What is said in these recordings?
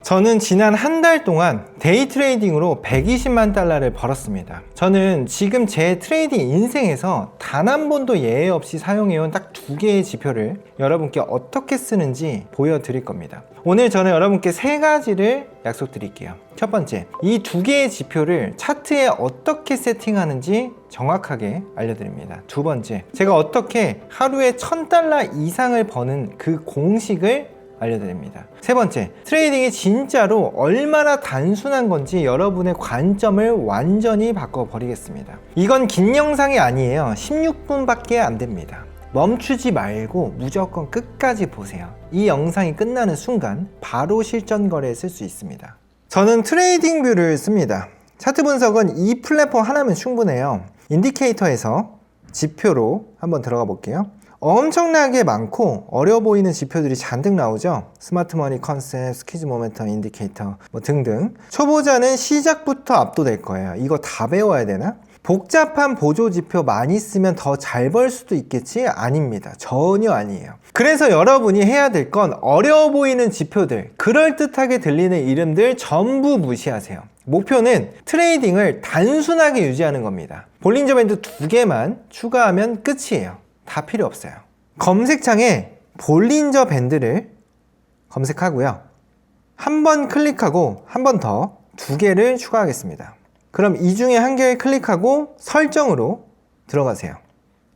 저는 지난 한 달 동안 데이 트레이딩으로 120만 달러를 벌었습니다. 저는 지금 제 트레이딩 인생에서 단 한 번도 예외 없이 사용해온 딱 두 개의 지표를 여러분께 어떻게 쓰는지 보여드릴 겁니다. 오늘 저는 여러분께 세 가지를 약속드릴게요. 첫 번째, 이 두 개의 지표를 차트에 어떻게 세팅하는지 정확하게 알려드립니다. 두 번째, 제가 어떻게 하루에 1000달러 이상을 버는 그 공식을 알려드립니다. 세 번째, 트레이딩이 진짜로 얼마나 단순한 건지 여러분의 관점을 완전히 바꿔버리겠습니다. 이건 긴 영상이 아니에요. 16분밖에 안 됩니다. 멈추지 말고 무조건 끝까지 보세요. 이 영상이 끝나는 순간 바로 실전 거래에 쓸 수 있습니다. 저는 트레이딩 뷰를 씁니다. 차트 분석은 이 플랫폼 하나면 충분해요. 인디케이터에서 지표로 한번 들어가 볼게요. 엄청나게 많고 어려 보이는 지표들이 잔뜩 나오죠. 스마트머니 컨셉, 스퀴즈 모멘텀 인디케이터 등등. 초보자는 시작부터 압도될 거예요. 이거 다 배워야 되나? 복잡한 보조 지표 많이 쓰면 더 잘 벌 수도 있겠지? 아닙니다. 전혀 아니에요. 그래서 여러분이 해야 될 건 어려워 보이는 지표들, 그럴듯하게 들리는 이름들 전부 무시하세요. 목표는 트레이딩을 단순하게 유지하는 겁니다. 볼린저 밴드 2개만 추가하면 끝이에요. 다 필요 없어요. 검색창에 볼린저 밴드를 검색하고요. 한 번 클릭하고 한 번 더 2개를 추가하겠습니다. 그럼 이 중에 한 개를 클릭하고 설정으로 들어가세요.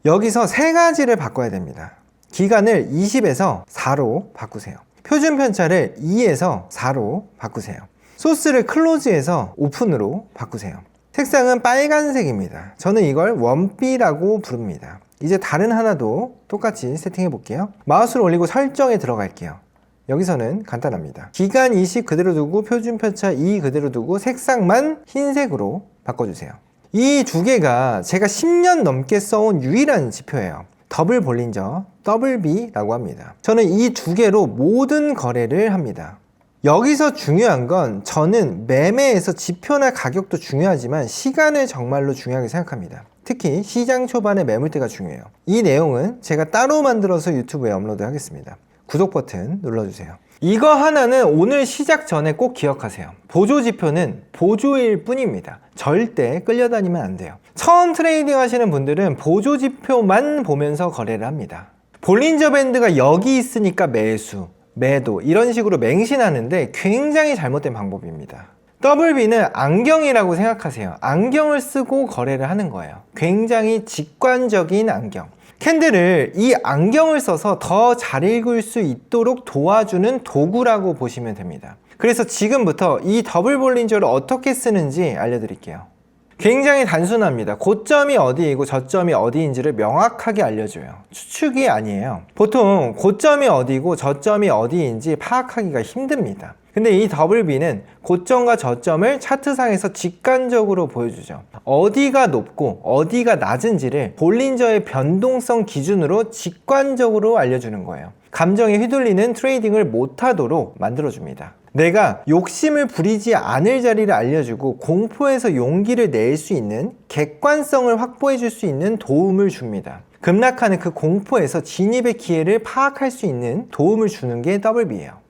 여기서 세 가지를 바꿔야 됩니다. 기간을 20에서 4로 바꾸세요. 표준 편차를 2에서 4로 바꾸세요. 소스를 클로즈에서 오픈으로 바꾸세요. 색상은 빨간색입니다. 저는 이걸 원비라고 부릅니다. 이제 다른 하나도 똑같이 세팅해 볼게요. 마우스를 올리고 설정에 들어갈게요. 여기서는 간단합니다. 기간 20 그대로 두고 표준 편차 2 그대로 두고 색상만 흰색으로 바꿔주세요. 이 두 개가 제가 10년 넘게 써온 유일한 지표예요. 더블 볼린저, WB라고 합니다. 저는 이 두 개로 모든 거래를 합니다. 여기서 중요한 건 저는 매매에서 지표나 가격도 중요하지만 시간을 정말로 중요하게 생각합니다. 특히 시장 초반에 매물대가 중요해요. 이 내용은 제가 따로 만들어서 유튜브에 업로드 하겠습니다. 구독 버튼 눌러주세요. 이거 하나는 오늘 시작 전에 꼭 기억하세요. 보조 지표는 보조일 뿐입니다. 절대 끌려다니면 안 돼요. 처음 트레이딩 하시는 분들은 보조 지표만 보면서 거래를 합니다. 볼린저 밴드가 여기 있으니까 매수, 매도 이런 식으로 맹신하는데 굉장히 잘못된 방법입니다. WB는 안경이라고 생각하세요. 안경을 쓰고 거래를 하는 거예요. 굉장히 직관적인 안경. 캔들을 이 안경을 써서 더 잘 읽을 수 있도록 도와주는 도구라고 보시면 됩니다. 그래서 지금부터 이 더블 볼린저를 어떻게 쓰는지 알려드릴게요. 굉장히 단순합니다. 고점이 어디이고 저점이 어디인지를 명확하게 알려줘요. 추측이 아니에요. 보통 고점이 어디고 저점이 어디인지 파악하기가 힘듭니다. 근데 이 WB는 고점과 저점을 차트상에서 직관적으로 보여주죠. 어디가 높고 어디가 낮은지를 볼린저의 변동성 기준으로 직관적으로 알려주는 거예요. 감정에 휘둘리는 트레이딩을 못하도록 만들어줍니다. 내가 욕심을 부리지 않을 자리를 알려주고 공포에서 용기를 낼 수 있는 객관성을 확보해 줄 수 있는 도움을 줍니다. 급락하는 그 공포에서 진입의 기회를 파악할 수 있는 도움을 주는 게 WB예요.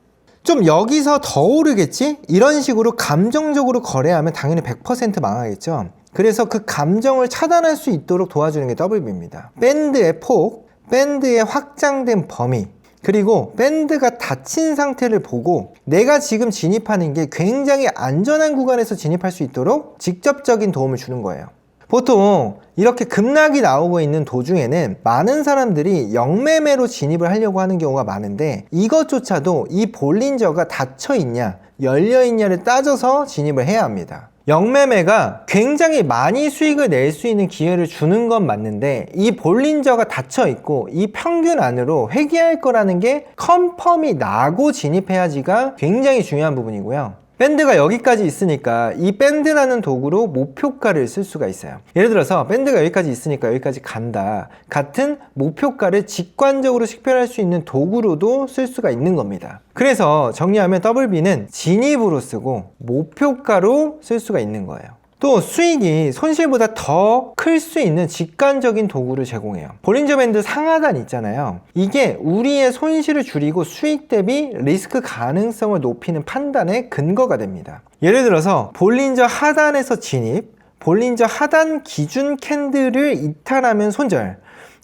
좀 여기서 더 오르겠지? 이런 식으로 감정적으로 거래하면 당연히 100% 망하겠죠? 그래서 그 감정을 차단할 수 있도록 도와주는 게 WB입니다. 밴드의 폭, 밴드의 확장된 범위, 그리고 밴드가 닫힌 상태를 보고 내가 지금 진입하는 게 굉장히 안전한 구간에서 진입할 수 있도록 직접적인 도움을 주는 거예요. 보통 이렇게 급락이 나오고 있는 도중에는 많은 사람들이 영매매로 진입을 하려고 하는 경우가 많은데 이것조차도 이 볼린저가 닫혀 있냐 열려 있냐를 따져서 진입을 해야 합니다. 영매매가 굉장히 많이 수익을 낼 수 있는 기회를 주는 건 맞는데 이 볼린저가 닫혀 있고 이 평균 안으로 회귀할 거라는 게 컨펌이 나고 진입해야지가 굉장히 중요한 부분이고요. 밴드가 여기까지 있으니까 이 밴드라는 도구로 목표가를 쓸 수가 있어요. 예를 들어서 밴드가 여기까지 있으니까 여기까지 간다 같은 목표가를 직관적으로 식별할 수 있는 도구로도 쓸 수가 있는 겁니다. 그래서 정리하면 WB는 진입으로 쓰고 목표가로 쓸 수가 있는 거예요. 또 수익이 손실보다 더 클 수 있는 직관적인 도구를 제공해요. 볼린저 밴드 상하단 있잖아요. 이게 우리의 손실을 줄이고 수익 대비 리스크 가능성을 높이는 판단의 근거가 됩니다. 예를 들어서 볼린저 하단에서 진입, 볼린저 하단 기준 캔들을 이탈하면 손절,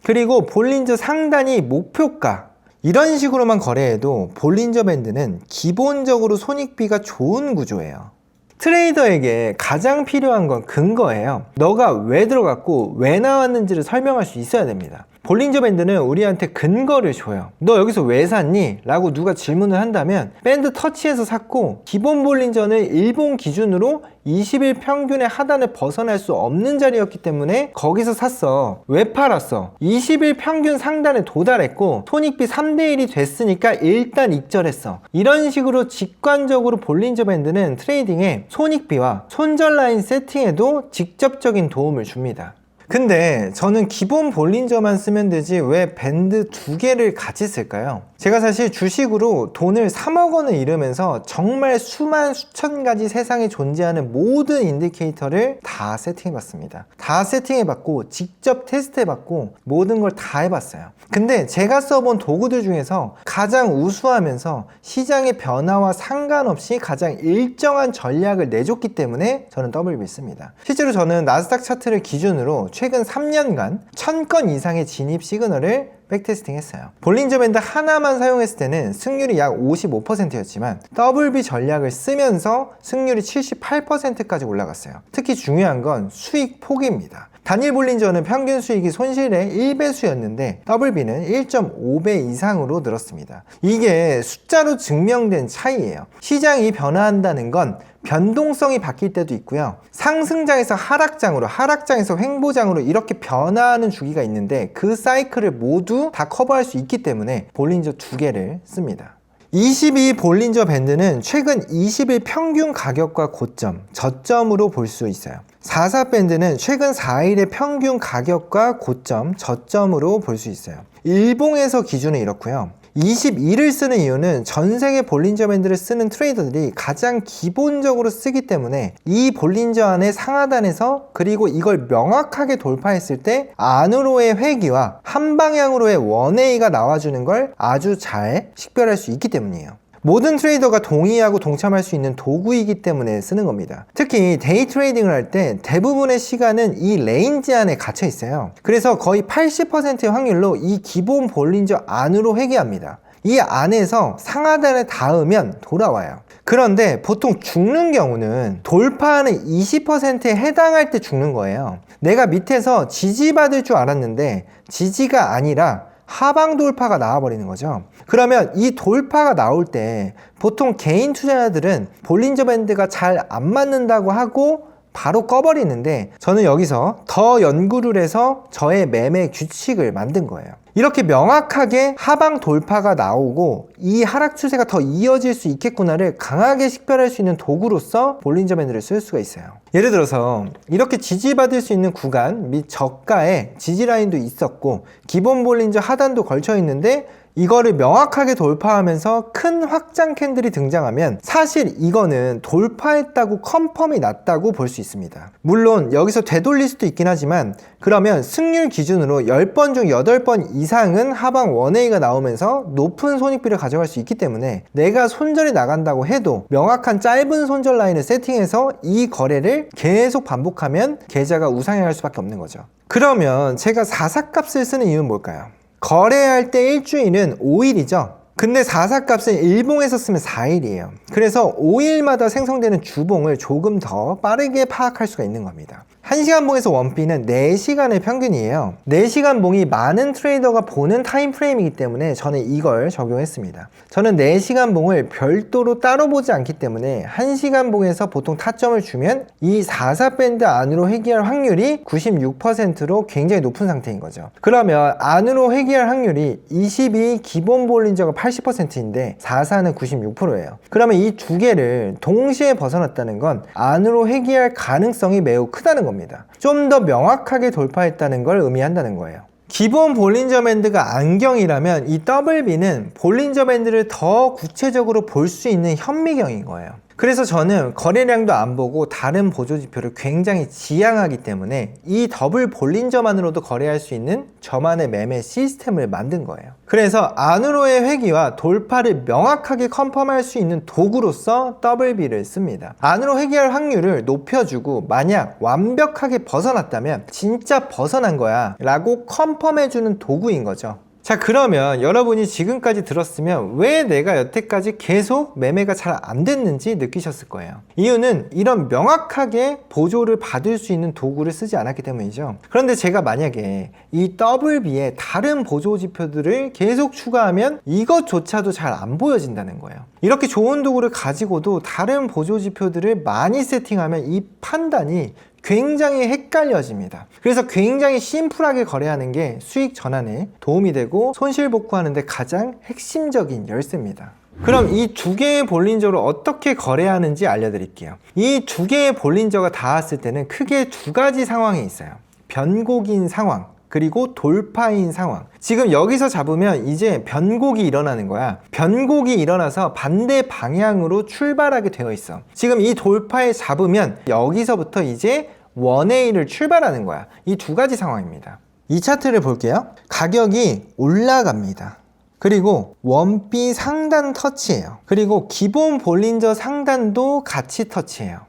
그리고 볼린저 상단이 목표가, 이런 식으로만 거래해도 볼린저 밴드는 기본적으로 손익비가 좋은 구조예요. 트레이더에게 가장 필요한 건 근거예요. 너가 왜 들어갔고 왜 나왔는지를 설명할 수 있어야 됩니다. 볼린저 밴드는 우리한테 근거를 줘요. 너 여기서 왜 샀니? 라고 누가 질문을 한다면 밴드 터치해서 샀고, 기본 볼린저는 일본 기준으로 20일 평균의 하단을 벗어날 수 없는 자리였기 때문에 거기서 샀어. 왜 팔았어? 20일 평균 상단에 도달했고 손익비 3대1이 됐으니까 일단 익절했어. 이런 식으로 직관적으로 볼린저 밴드는 트레이딩에 손익비와 손절 라인 세팅에도 직접적인 도움을 줍니다. 근데 저는 기본 볼린저만 쓰면 되지 왜 밴드 두 개를 같이 쓸까요? 제가 사실 주식으로 돈을 3억 원을 잃으면서 정말 수만 수천 가지 세상에 존재하는 모든 인디케이터를 다 세팅해봤습니다. 다 세팅해봤고 직접 테스트해봤고 모든 걸 다 해봤어요. 근데 제가 써본 도구들 중에서 가장 우수하면서 시장의 변화와 상관없이 가장 일정한 전략을 내줬기 때문에 저는 WB를 씁니다. 실제로 저는 나스닥 차트를 기준으로 최근 3년간 1000건 이상의 진입 시그널을 백테스팅 했어요. 볼린저 밴드 하나만 사용했을 때는 승률이 약 55%였지만 WB 전략을 쓰면서 승률이 78%까지 올라갔어요. 특히 중요한 건 수익 폭입니다. 단일 볼린저는 평균 수익이 손실의 1배수였는데 WB는 1.5배 이상으로 늘었습니다. 이게 숫자로 증명된 차이예요. 시장이 변화한다는 건 변동성이 바뀔 때도 있고요. 상승장에서 하락장으로, 하락장에서 횡보장으로 이렇게 변화하는 주기가 있는데 그 사이클을 모두 다 커버할 수 있기 때문에 볼린저 두 개를 씁니다. 22 볼린저 밴드는 최근 20일 평균 가격과 고점, 저점으로 볼 수 있어요. 44 밴드는 최근 4일의 평균 가격과 고점, 저점으로 볼 수 있어요. 일봉에서 기준은 이렇고요. 22를 쓰는 이유는 전 세계 볼린저 밴드를 쓰는 트레이더들이 가장 기본적으로 쓰기 때문에 이 볼린저 안의 상하단에서, 그리고 이걸 명확하게 돌파했을 때 안으로의 회귀와 한 방향으로의 원웨이가 나와주는 걸 아주 잘 식별할 수 있기 때문이에요. 모든 트레이더가 동의하고 동참할 수 있는 도구이기 때문에 쓰는 겁니다. 특히 데이 트레이딩을 할 때 대부분의 시간은 이 레인지 안에 갇혀 있어요. 그래서 거의 80%의 확률로 이 기본 볼린저 안으로 회귀합니다. 이 안에서 상하단을 닿으면 돌아와요. 그런데 보통 죽는 경우는 돌파하는 20%에 해당할 때 죽는 거예요. 내가 밑에서 지지받을 줄 알았는데 지지가 아니라 하방 돌파가 나와버리는 거죠. 그러면 이 돌파가 나올 때 보통 개인 투자자들은 볼린저 밴드가 잘 안 맞는다고 하고 바로 꺼버리는데, 저는 여기서 더 연구를 해서 저의 매매 규칙을 만든 거예요. 이렇게 명확하게 하방 돌파가 나오고 이 하락 추세가 더 이어질 수 있겠구나를 강하게 식별할 수 있는 도구로서 볼린저 밴드를 쓸 수가 있어요. 예를 들어서 이렇게 지지받을 수 있는 구간 및 저가에 지지라인도 있었고 기본 볼린저 하단도 걸쳐 있는데 이거를 명확하게 돌파하면서 큰 확장 캔들이 등장하면 사실 이거는 돌파했다고 컨펌이 났다고 볼 수 있습니다. 물론 여기서 되돌릴 수도 있긴 하지만 그러면 승률 기준으로 10번 중 8번 이상은 하방 원웨이가 나오면서 높은 손익비를 가져갈 수 있기 때문에 내가 손절이 나간다고 해도 명확한 짧은 손절 라인을 세팅해서 이 거래를 계속 반복하면 계좌가 우상향할 수밖에 없는 거죠. 그러면 제가 44값을 쓰는 이유는 뭘까요? 거래할 때 일주일은 5일이죠. 근데 44값은 일봉에서 쓰면 4일이에요. 그래서 5일마다 생성되는 주봉을 조금 더 빠르게 파악할 수가 있는 겁니다. 1시간 봉에서 원비는 4시간의 평균이에요. 4시간 봉이 많은 트레이더가 보는 타임프레임이기 때문에 저는 이걸 적용했습니다. 저는 4시간 봉을 별도로 따로 보지 않기 때문에 1시간 봉에서 보통 타점을 주면 이 44 밴드 안으로 회귀할 확률이 96%로 굉장히 높은 상태인 거죠. 그러면 안으로 회귀할 확률이 22 기본 볼린저가 80%인데 44는 96%예요. 그러면 이 두 개를 동시에 벗어났다는 건 안으로 회귀할 가능성이 매우 크다는 겁니다. 좀 더 명확하게 돌파했다는 걸 의미한다는 거예요. 기본 볼린저 밴드가 안경이라면 이 WB는 볼린저 밴드를 더 구체적으로 볼 수 있는 현미경인 거예요. 그래서 저는 거래량도 안 보고 다른 보조지표를 굉장히 지양하기 때문에 이 더블 볼린저만으로도 거래할 수 있는 저만의 매매 시스템을 만든 거예요. 그래서 안으로의 회귀와 돌파를 명확하게 컨펌할 수 있는 도구로서 WB를 씁니다. 안으로 회귀할 확률을 높여주고 만약 완벽하게 벗어났다면 진짜 벗어난 거야 라고 컨펌해주는 도구인 거죠. 자, 그러면 여러분이 지금까지 들었으면 왜 내가 여태까지 계속 매매가 잘 안 됐는지 느끼셨을 거예요. 이유는 이런 명확하게 보조를 받을 수 있는 도구를 쓰지 않았기 때문이죠. 그런데 제가 만약에 이 WB에 다른 보조 지표들을 계속 추가하면 이것조차도 잘 안 보여진다는 거예요. 이렇게 좋은 도구를 가지고도 다른 보조 지표들을 많이 세팅하면 이 판단이 굉장히 헷갈려집니다. 그래서 굉장히 심플하게 거래하는 게 수익 전환에 도움이 되고 손실 복구하는 데 가장 핵심적인 열쇠입니다. 그럼 이 두 개의 볼린저를 어떻게 거래하는지 알려드릴게요. 이 두 개의 볼린저가 닿았을 때는 크게 두 가지 상황이 있어요. 변곡인 상황, 그리고 돌파인 상황. 지금 여기서 잡으면 이제 변곡이 일어나는 거야. 변곡이 일어나서 반대 방향으로 출발하게 되어 있어. 지금 이 돌파에 잡으면 여기서부터 이제 1A를 출발하는 거야. 이 두 가지 상황입니다. 이 차트를 볼게요. 가격이 올라갑니다. 그리고 1B 상단 터치예요. 그리고 기본 볼린저 상단도 같이 터치해요.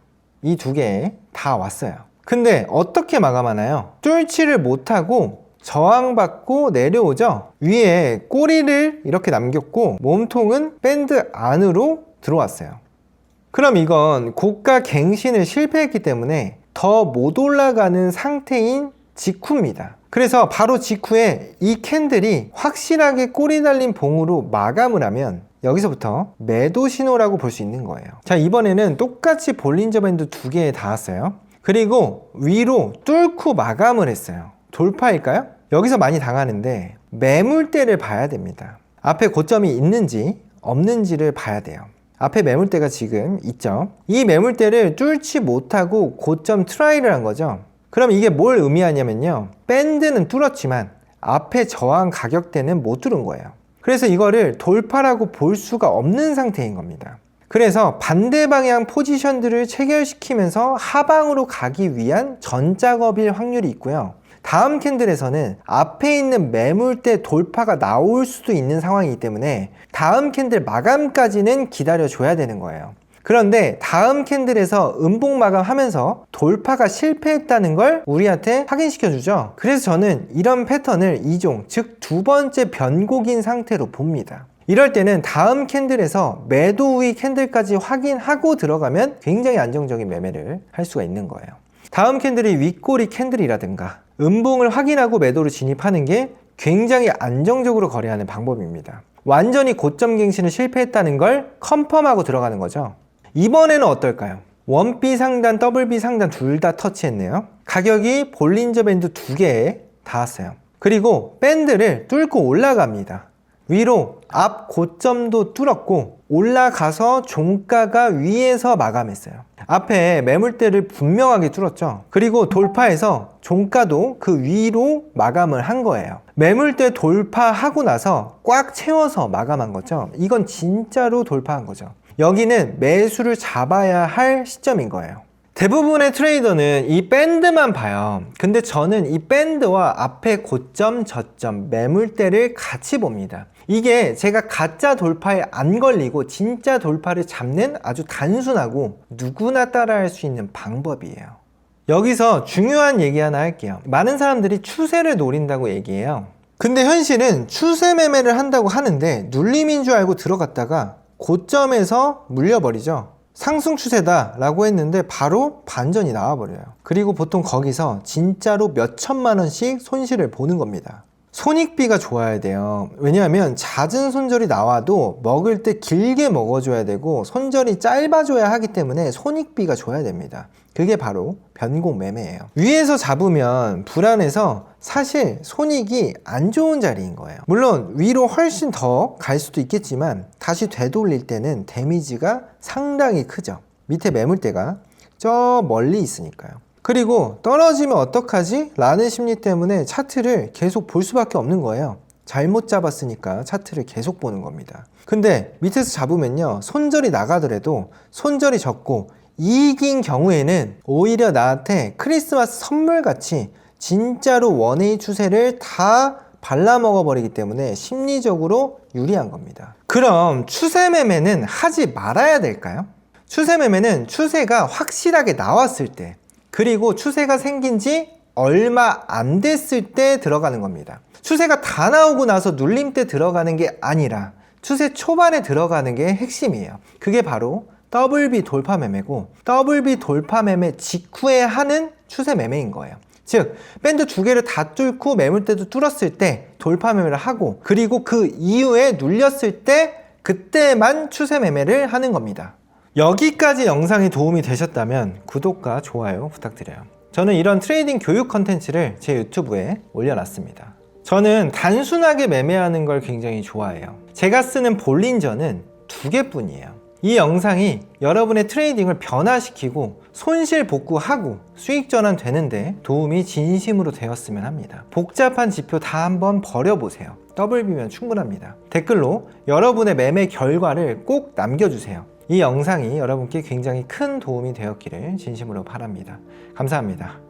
이 두 개 다 왔어요. 근데 어떻게 마감하나요? 뚫지를 못하고 저항받고 내려오죠. 위에 꼬리를 이렇게 남겼고 몸통은 밴드 안으로 들어왔어요. 그럼 이건 고가 갱신을 실패했기 때문에 더 못 올라가는 상태인 직후입니다. 그래서 바로 직후에 이 캔들이 확실하게 꼬리 달린 봉으로 마감을 하면 여기서부터 매도 신호라고 볼 수 있는 거예요. 자, 이번에는 똑같이 볼린저 밴드 두 개에 닿았어요. 그리고 위로 뚫고 마감을 했어요. 돌파일까요? 여기서 많이 당하는데 매물대를 봐야 됩니다. 앞에 고점이 있는지 없는지를 봐야 돼요. 앞에 매물대가 지금 있죠. 이 매물대를 뚫지 못하고 고점 트라이를 한 거죠. 그럼 이게 뭘 의미하냐면요, 밴드는 뚫었지만 앞에 저항 가격대는 못 뚫은 거예요. 그래서 이거를 돌파라고 볼 수가 없는 상태인 겁니다. 그래서 반대 방향 포지션들을 체결시키면서 하방으로 가기 위한 전작업일 확률이 있고요. 다음 캔들에서는 앞에 있는 매물대 돌파가 나올 수도 있는 상황이기 때문에 다음 캔들 마감까지는 기다려줘야 되는 거예요. 그런데 다음 캔들에서 음봉 마감하면서 돌파가 실패했다는 걸 우리한테 확인시켜 주죠. 그래서 저는 이런 패턴을 2종, 즉 두 번째 변곡인 상태로 봅니다. 이럴 때는 다음 캔들에서 매도 우위 캔들까지 확인하고 들어가면 굉장히 안정적인 매매를 할 수가 있는 거예요. 다음 캔들이 윗꼬리 캔들이라든가 음봉을 확인하고 매도를 진입하는 게 굉장히 안정적으로 거래하는 방법입니다. 완전히 고점 갱신을 실패했다는 걸 컨펌하고 들어가는 거죠. 이번에는 어떨까요? 1B 상단, WB 상단 둘 다 터치했네요. 가격이 볼린저 밴드 두 개에 닿았어요. 그리고 밴드를 뚫고 올라갑니다. 위로 앞 고점도 뚫었고 올라가서 종가가 위에서 마감했어요. 앞에 매물대를 분명하게 뚫었죠. 그리고 돌파해서 종가도 그 위로 마감을 한 거예요. 매물대 돌파하고 나서 꽉 채워서 마감한 거죠. 이건 진짜로 돌파한 거죠. 여기는 매수를 잡아야 할 시점인 거예요. 대부분의 트레이더는 이 밴드만 봐요. 근데 저는 이 밴드와 앞에 고점, 저점, 매물대를 같이 봅니다. 이게 제가 가짜 돌파에 안 걸리고 진짜 돌파를 잡는 아주 단순하고 누구나 따라할 수 있는 방법이에요. 여기서 중요한 얘기 하나 할게요. 많은 사람들이 추세를 노린다고 얘기해요. 근데 현실은 추세 매매를 한다고 하는데 눌림인 줄 알고 들어갔다가 고점에서 물려버리죠. 상승 추세다 라고 했는데 바로 반전이 나와버려요. 그리고 보통 거기서 진짜로 몇 천만 원씩 손실을 보는 겁니다. 손익비가 좋아야 돼요. 왜냐하면 잦은 손절이 나와도 먹을 때 길게 먹어줘야 되고 손절이 짧아져야 하기 때문에 손익비가 좋아야 됩니다. 그게 바로 변곡 매매예요. 위에서 잡으면 불안해서 사실 손익이 안 좋은 자리인 거예요. 물론 위로 훨씬 더 갈 수도 있겠지만 다시 되돌릴 때는 데미지가 상당히 크죠. 밑에 매물대가 저 멀리 있으니까요. 그리고 떨어지면 어떡하지? 라는 심리 때문에 차트를 계속 볼 수밖에 없는 거예요. 잘못 잡았으니까 차트를 계속 보는 겁니다. 근데 밑에서 잡으면요, 손절이 나가더라도 손절이 적고 이익인 경우에는 오히려 나한테 크리스마스 선물같이 진짜로 원웨이 추세를 다 발라먹어 버리기 때문에 심리적으로 유리한 겁니다. 그럼 추세 매매는 하지 말아야 될까요? 추세 매매는 추세가 확실하게 나왔을 때, 그리고 추세가 생긴 지 얼마 안 됐을 때 들어가는 겁니다. 추세가 다 나오고 나서 눌림 때 들어가는 게 아니라 추세 초반에 들어가는 게 핵심이에요. 그게 바로 WB 돌파 매매고, WB 돌파 매매 직후에 하는 추세 매매인 거예요. 즉 밴드 두 개를 다 뚫고 매물대도 뚫었을 때 돌파 매매를 하고, 그리고 그 이후에 눌렸을 때 그때만 추세 매매를 하는 겁니다. 여기까지 영상이 도움이 되셨다면 구독과 좋아요 부탁드려요. 저는 이런 트레이딩 교육 컨텐츠를 제 유튜브에 올려놨습니다. 저는 단순하게 매매하는 걸 굉장히 좋아해요. 제가 쓰는 볼린저는 2개뿐이에요. 이 영상이 여러분의 트레이딩을 변화시키고 손실 복구하고 수익 전환 되는데 도움이 진심으로 되었으면 합니다. 복잡한 지표 다 한번 버려보세요. WB면 충분합니다. 댓글로 여러분의 매매 결과를 꼭 남겨주세요. 이 영상이 여러분께 굉장히 큰 도움이 되었기를 진심으로 바랍니다. 감사합니다.